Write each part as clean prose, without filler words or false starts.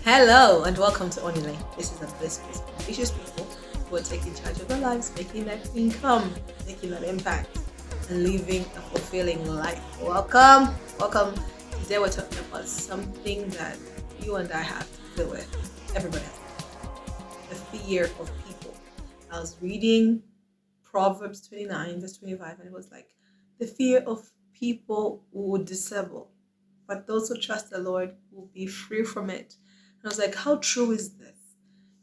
Hello and welcome to Onile. This is a place for ambitious people who are taking charge of their lives, making that income, making that impact, and living a fulfilling life. Welcome. Today we're talking about something that you and I have to deal with. Everybody has the fear of people. I was reading Proverbs 29, verse 25, and it was like, the fear of people will disable, but those who trust the Lord will be free from it. And I was like, how true is this?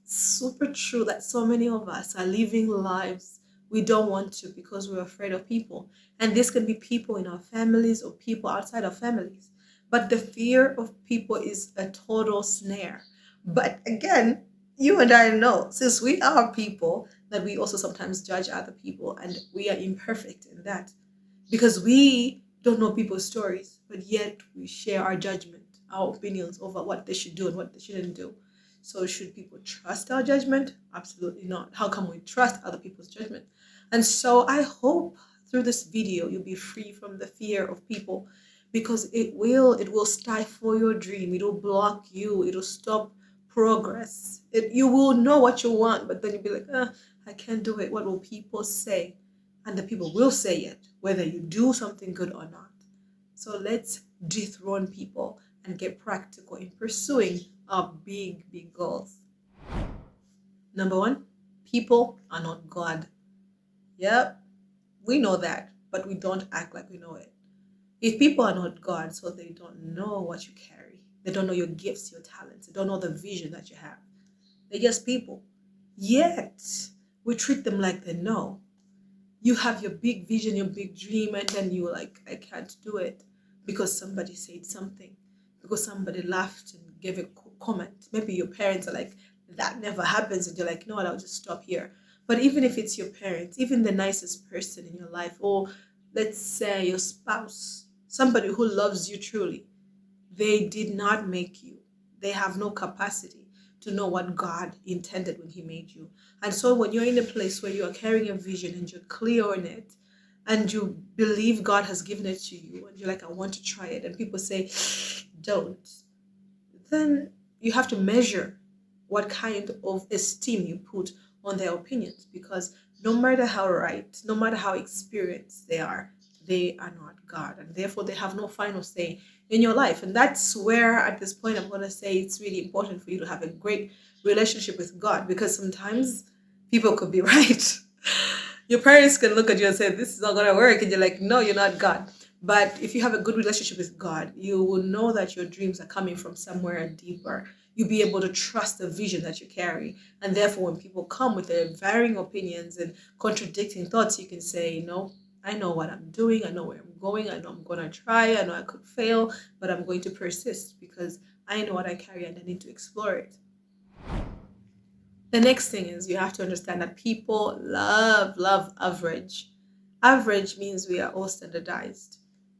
Super true that so many of us are living lives we don't want to because we're afraid of people. And this can be people in our families or people outside of families. But the fear of people is a total snare. But again, you and I know, since we are people, that we also sometimes judge other people, and we are imperfect in that because we don't know people's stories, but yet we share our judgment, our opinions over what they should do and what they shouldn't do. So, should people trust our judgment? Absolutely not. How can we trust other people's judgment? And so, I hope through this video you'll be free from the fear of people because it will stifle your dream. It'll block you. It'll stop progress. You will know what you want, but then you'll be like, I can't do it. What will people say? And the people will say it, whether you do something good or not. So let's dethrone people and get practical in pursuing our big goals. Number one, people are not God. Yep, we know that, but we don't act like we know it. If people are not God, so they don't know what you carry, they don't know your gifts, your talents, they don't know the vision that you have. They're just people. Yet, we treat them like they know. You have your big vision, your big dream, and then you're like, I can't do it because somebody said something, because somebody laughed and gave a comment. Maybe your parents are like, that never happens, and you're like, no, I'll just stop here. But even if it's your parents, even the nicest person in your life, or let's say your spouse, somebody who loves you truly, they did not make you. They have no capacity to know what God intended when He made you. And so when you're in a place where you are carrying a vision and you're clear on it and you believe God has given it to you and you're like, I want to try it, and people say, don't, then you have to measure what kind of esteem you put on their opinions, because no matter how right, no matter how experienced they are not God, and therefore they have no final say in your life. And that's where, at this point, I'm going to say it's really important for you to have a great relationship with God, because sometimes people could be right. Your parents can look at you and say, this is not going to work. And you're like, no, you're not God. But if you have a good relationship with God, you will know that your dreams are coming from somewhere deeper. You'll be able to trust the vision that you carry. And therefore, when people come with their varying opinions and contradicting thoughts, you can say, no, I know what I'm doing. I know where I'm going. I know I'm going to try. I know I could fail, but I'm going to persist because I know what I carry and I need to explore it. The next thing is you have to understand that people love average. Average means we are all standardized.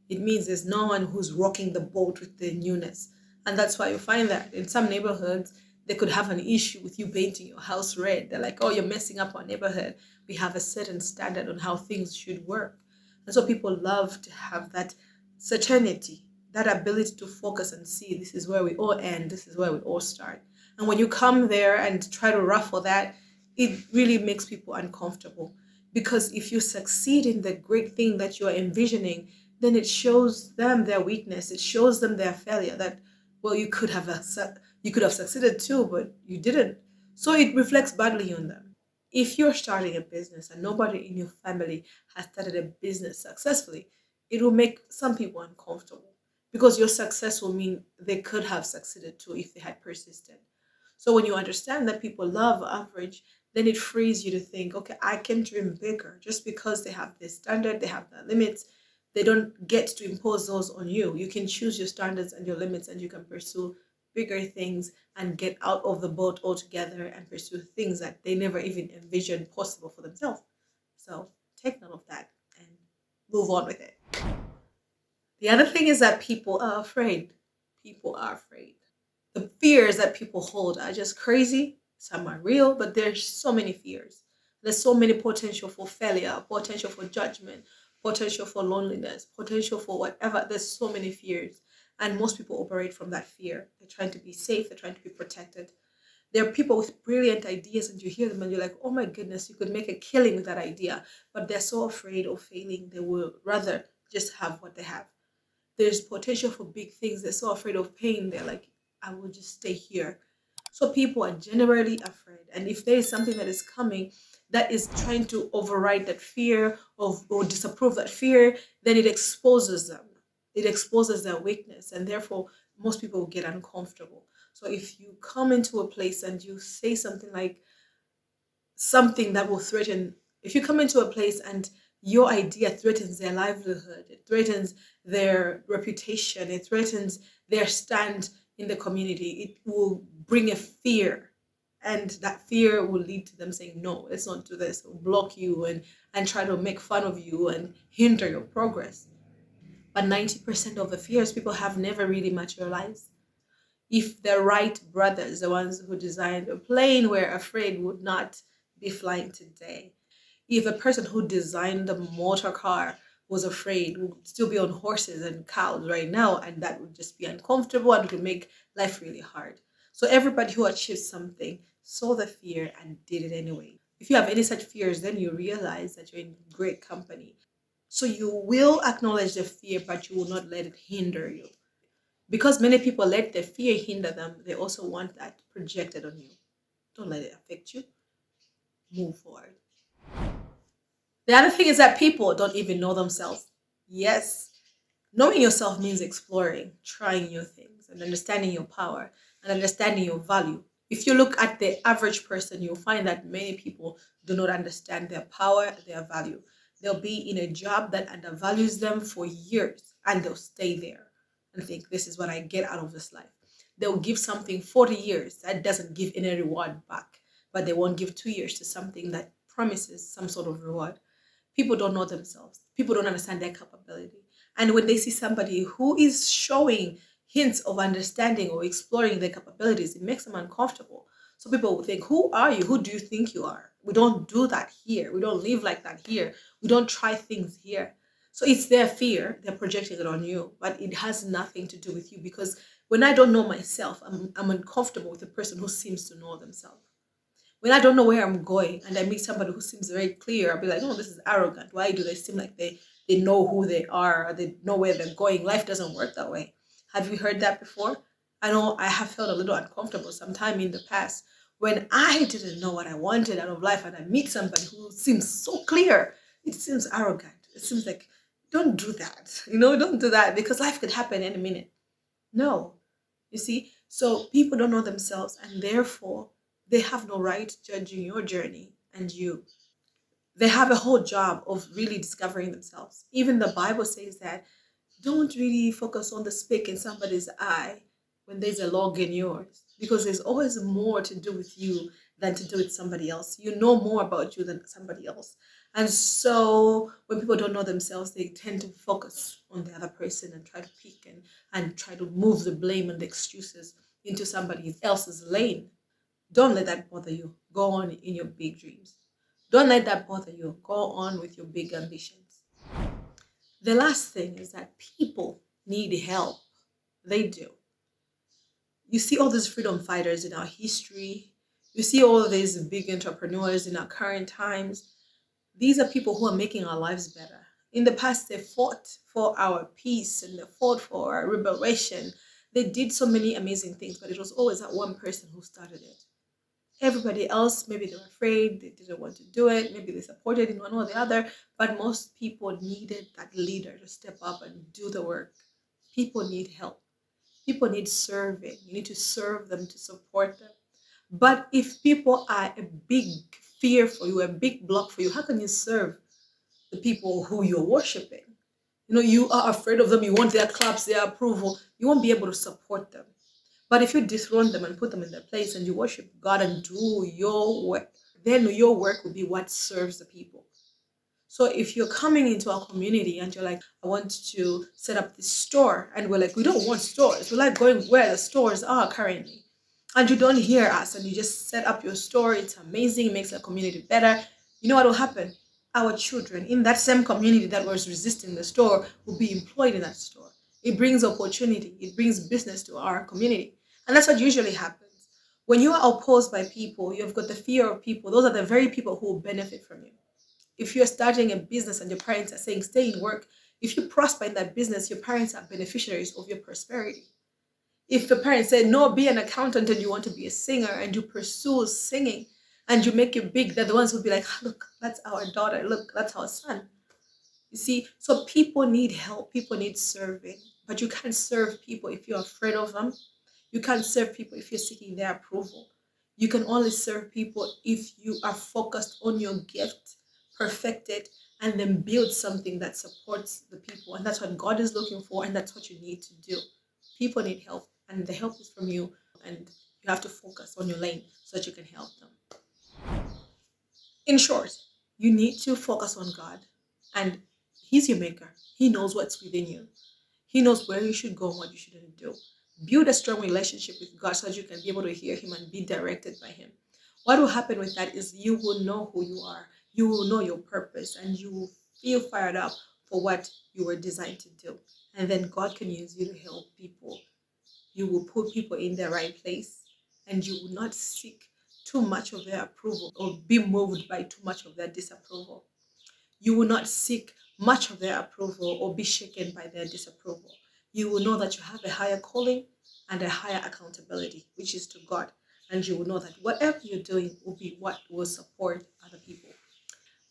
It means there's no one who's rocking the boat with the newness. And that's why you find that in some neighborhoods, they could have an issue with you painting your house red. They're like, oh, you're messing up our neighborhood. We have a certain standard on how things should work. And so people love to have that certainty, that ability to focus and see this is where we all end, this is where we all start. And when you come there and try to ruffle that, it really makes people uncomfortable. Because if you succeed in the great thing that you are envisioning, then it shows them their weakness. It shows them their failure. That, well, you could have succeeded too, but you didn't. So it reflects badly on them. If you're starting a business and nobody in your family has started a business successfully, it will make some people uncomfortable because your success will mean they could have succeeded too if they had persisted. So when you understand that people love average, then it frees you to think, okay, I can dream bigger. Just because they have this standard, they have the limits, they don't get to impose those on you. You can choose your standards and your limits, and you can pursue bigger things and get out of the boat altogether and pursue things that they never even envisioned possible for themselves. So take note of that and move on with it. The other thing is that people are afraid. People are afraid. The fears that people hold are just crazy. Some are real, but there's so many fears. There's so many potential for failure, potential for judgment, potential for loneliness, potential for whatever. There's so many fears. And most people operate from that fear. They're trying to be safe, they're trying to be protected. There are people with brilliant ideas, and you hear them and you're like, oh my goodness, you could make a killing with that idea. But they're so afraid of failing, they will rather just have what they have. There's potential for big things. They're so afraid of pain. They're like, I will just stay here. So people are generally afraid. And if there is something that is coming that is trying to override that fear of or disapprove that fear, then it exposes them. It exposes their weakness. And therefore, most people will get uncomfortable. So if you come into a place and you say something like, something that will threaten, if you come into a place and your idea threatens their livelihood, it threatens their reputation, it threatens their stand in the community, it will bring a fear, and that fear will lead to them saying no, let's not do this, will block you and try to make fun of you and hinder your progress. But 90% of the fears people have never really materialized. If the Wright brothers, the ones who designed a plane, were afraid, would not be flying today. If the person who designed the motor car was afraid, would still be on horses and cows right now, and that would just be uncomfortable and it would make life really hard. So everybody who achieved something saw the fear and did it anyway. If you have any such fears, then you realize that you're in great company. So you will acknowledge the fear, but you will not let it hinder you. Because many people let their fear hinder them, they also want that projected on you. Don't let it affect you. Move forward. The other thing is that people don't even know themselves. Yes, knowing yourself means exploring, trying new things, and understanding your power and understanding your value. If you look at the average person, you'll find that many people do not understand their power, their value. They'll be in a job that undervalues them for years and they'll stay there and think, this is what I get out of this life. They'll give something 40 years that doesn't give any reward back, but they won't give 2 years to something that promises some sort of reward. People don't know themselves, people don't understand their capability. And when they see somebody who is showing hints of understanding or exploring their capabilities, it makes them uncomfortable. So people will think, who are you? Who do you think you are? We don't do that here. We don't live like that here. We don't try things here. So it's their fear. They're projecting it on you, but it has nothing to do with you, because when I don't know myself, I'm uncomfortable with a person who seems to know themselves. When I don't know where I'm going and I meet somebody who seems very clear, I'll be like, oh, this is arrogant. Why do they seem like they know who they are, or they know where they're going? Life doesn't work that way. Have you heard that before? I know I have felt a little uncomfortable sometime in the past when I didn't know what I wanted out of life and I meet somebody who seems so clear. It seems arrogant. It seems like, don't do that. Don't do that, because life could happen any minute. No. You see? So people don't know themselves, and therefore they have no right judging your journey and you. They have a whole job of really discovering themselves. Even the Bible says that don't really focus on the speck in somebody's eye when there's a log in yours, because there's always more to do with you than to do with somebody else. You know more about you than somebody else. And so when people don't know themselves, they tend to focus on the other person and try to pick and try to move the blame and the excuses into somebody else's lane. Don't let that bother you. Go on in your big dreams. Don't let that bother you. Go on with your big ambitions. The last thing is that people need help. They do. You see all these freedom fighters in our history. You see all these big entrepreneurs in our current times. These are people who are making our lives better. In the past, they fought for our peace and they fought for our liberation. They did so many amazing things, but it was always that one person who started it. Everybody else, maybe they were afraid, they didn't want to do it, maybe they supported in one or the other, but most people needed that leader to step up and do the work. People need help. People need serving. You need to serve them, to support them. But if people are a big fear for you, a big block for you, how can you serve the people who you're worshiping? You are afraid of them, you want their claps, their approval, you won't be able to support them. But if you dethrone them and put them in their place and you worship God and do your work, then your work will be what serves the people. So if you're coming into our community and you're like, I want to set up this store, and we're like, we don't want stores. We like going where the stores are currently. And you don't hear us and you just set up your store. It's amazing. It makes the community better. You know what will happen? Our children in that same community that was resisting the store will be employed in that store. It brings opportunity. It brings business to our community. And that's what usually happens. When you are opposed by people, you've got the fear of people. Those are the very people who will benefit from you. If you're starting a business and your parents are saying, stay in work, if you prosper in that business, your parents are beneficiaries of your prosperity. If the parents say, no, be an accountant and you want to be a singer and you pursue singing and you make it big, they're the ones who'll be like, look, that's our daughter. Look, that's our son. You see, so people need help, people need serving, but you can't serve people if you're afraid of them. You can't serve people if you're seeking their approval. You can only serve people if you are focused on your gift, perfect it, and then build something that supports the people. And that's what God is looking for, and that's what you need to do. People need help, and the help is from you, and you have to focus on your lane so that you can help them. In short, you need to focus on God, and He's your maker. He knows what's within you. He knows where you should go and what you shouldn't do. Build a strong relationship with God so that you can be able to hear Him and be directed by Him. What will happen with that is you will know who you are, you will know your purpose, and you will feel fired up for what you were designed to do. And then God can use you to help people. You will put people in the right place, and you will not seek too much of their approval or be moved by too much of their disapproval. You will not seek much of their approval or be shaken by their disapproval. You will know that you have a higher calling and a higher accountability, which is to God. And you will know that whatever you're doing will be what will support other people.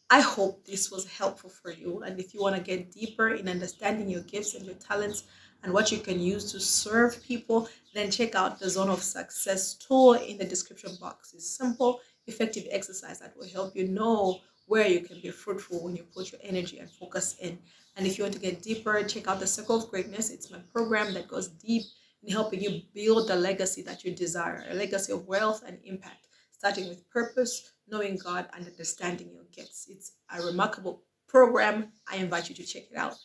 I hope this was helpful for you. And if you want to get deeper in understanding your gifts and your talents and what you can use to serve people, then check out the Zone of Success tool in the description box. It's simple, effective exercise that will help you know where you can be fruitful when you put your energy and focus in. And if you want to get deeper, check out the Circle of Greatness. It's my program that goes deep in helping you build the legacy that you desire, a legacy of wealth and impact, starting with purpose, knowing God, and understanding your gifts. It's a remarkable program. I invite you to check it out.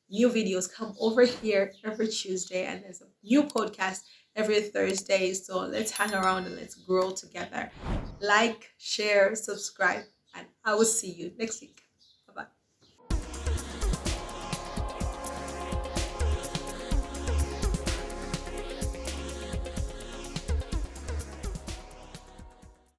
New videos come over here every Tuesday, and there's a new podcast every Thursday. So let's hang around and let's grow together. Like, share, subscribe, and I will see you next week.